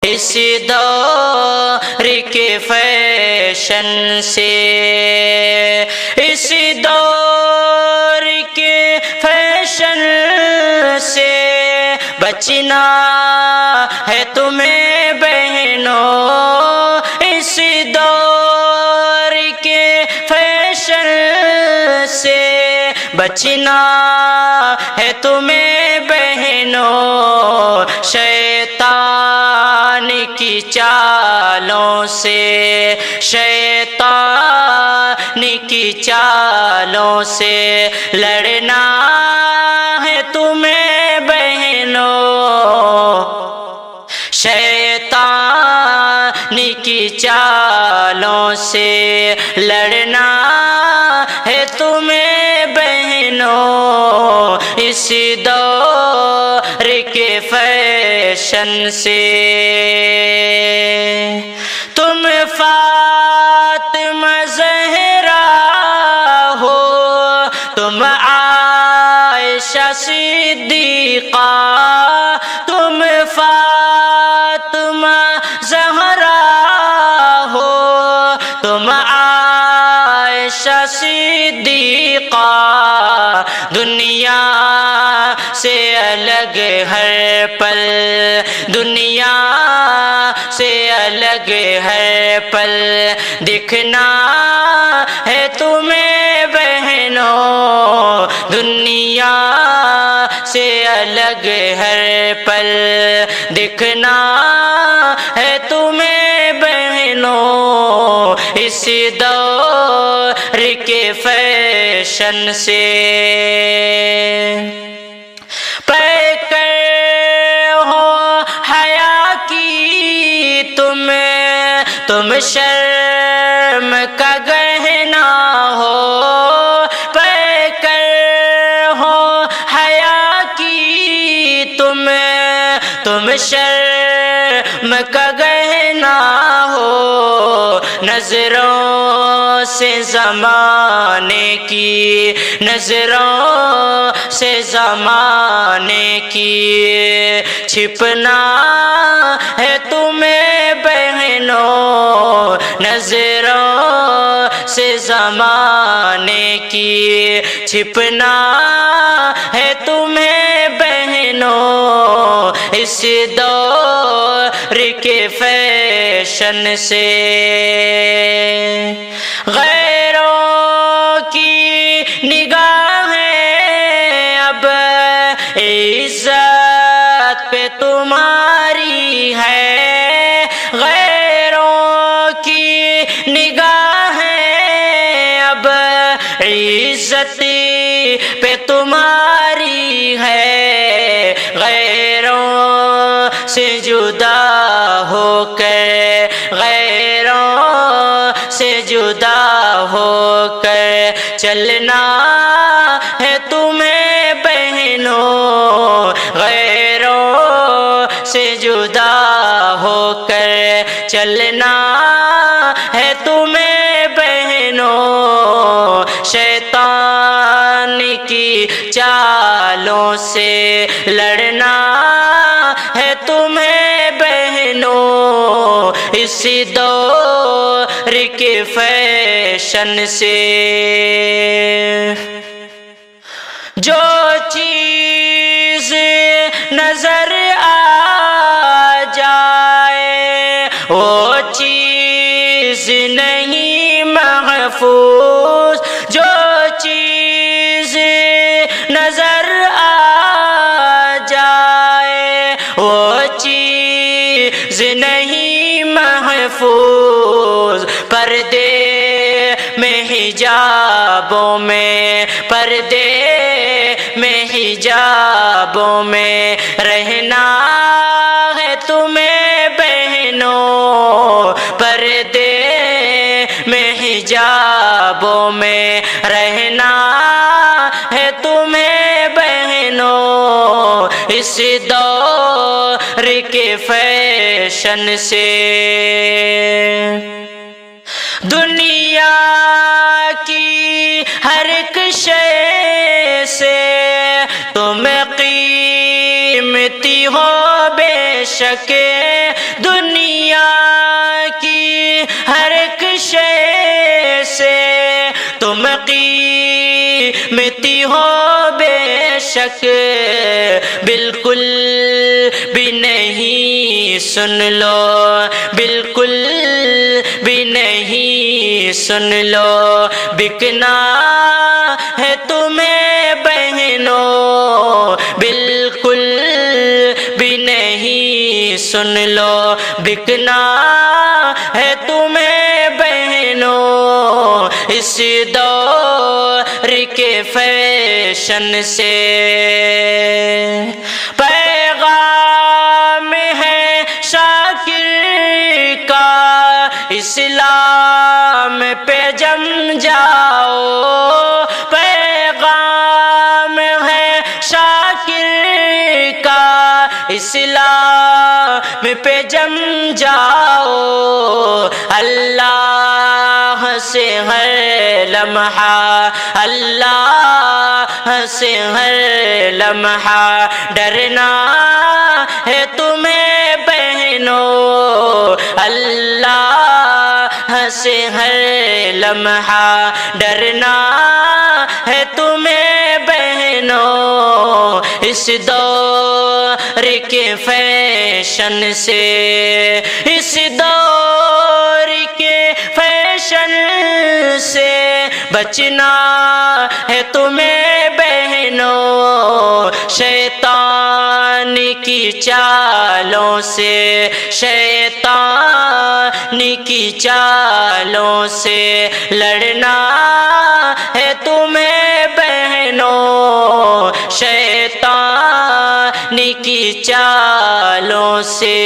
اس دور کے فیشن سے، اس دور کے فیشن سے بچنا ہے تمہیں بہنوں، اس دور کے فیشن سے بچنا ہے تمہیں بہنوں، شیطان کی چالوں سے، شیطان کی چالوں سے لڑنا ہے تمہیں بہنوں، شیطان کی چالوں سے لڑنا ہے تمہیں بہنوں، اس دور کے فیشن سے۔ تم فاطمہ زہرا ہو، تم عائشہ صدیقہ، تم فاطمہ زہرا ہو، تم عائشہ صدیقہ، دنیا سے الگ ہر پل، دنیا سے الگ ہر پل دکھنا ہے تمہیں بہنوں، دنیا سے الگ ہر پل دکھنا ہے تمہیں بہنوں، اس دور کے فیشن سے۔ تم شرم کا گہنا ہو، پیکر ہو حیا کی تم شرم کا گہنا ہو، نظروں سے زمانے کی، نظروں سے زمانے کی چھپنا ہے تمہیں بہنوں، نظروں سے زمانے کی چھپنا ہے تمہیں بہنوں، اس دور کے فیشن سے۔ غیروں کی نگاہیں اب عزت پہ تمہاری ہے، غیروں کی نگاہیں اب عزت پہ تمہاری ہے، غیروں سے جدا ہو کر، غیروں سے جدا ہو کر چلنا ہے تمہیں بہنوں، غیروں سے جدا ہو کر چلنا ہے تمہیں بہنوں، شیطان کی چالوں سے لڑنا ہے تمہیں بہنوں، اس دور کے فیشن سے۔ جو چیز نظر آ جائے وہ چیز نہیں محفوظ، جو چیز نظر آ جائے وہ چیز نہیں محفوظ، پردے میں حجابوں میں، پردے میں حجابوں میں رہنا ہے تمہیں بہنوں، پردے میں حجابوں میں رہنا ہے تمہیں بہنوں، اس دور کے فیشن سے۔ دنیا کی ہر ایک شے سے تم قیمتی ہو بے شک، شک بالکل بھی نہیں، سن لو بالکل بھی نہیں، سن لو بکنا ہے تمہیں بہنوں، بالکل بھی نہیں، سن لو بکنا ہے تمہیں بہنوں، اس دور کے فیشن سے پیغام ہے شاکر کا، اسلام پہ جم جاؤ، پیغام ہے شاکر کا، اسلام پہ جم جاؤ، اللہ سے ہر لمحہ، اللہ سے ہر لمحہ ڈرنا ہے تمہیں بہنوں، اللہ سے ہر لمحہ ڈرنا ہے تمہیں بہنوں، اس دور کے فیشن سے، اس دور کے فیشن سے بچنا ہے تمہیں بہنوں، شیطان کی چالوں سے، شیطان کی چالوں سے لڑنا ہے تمہیں بہنوں، شیطان کی چالوں سے۔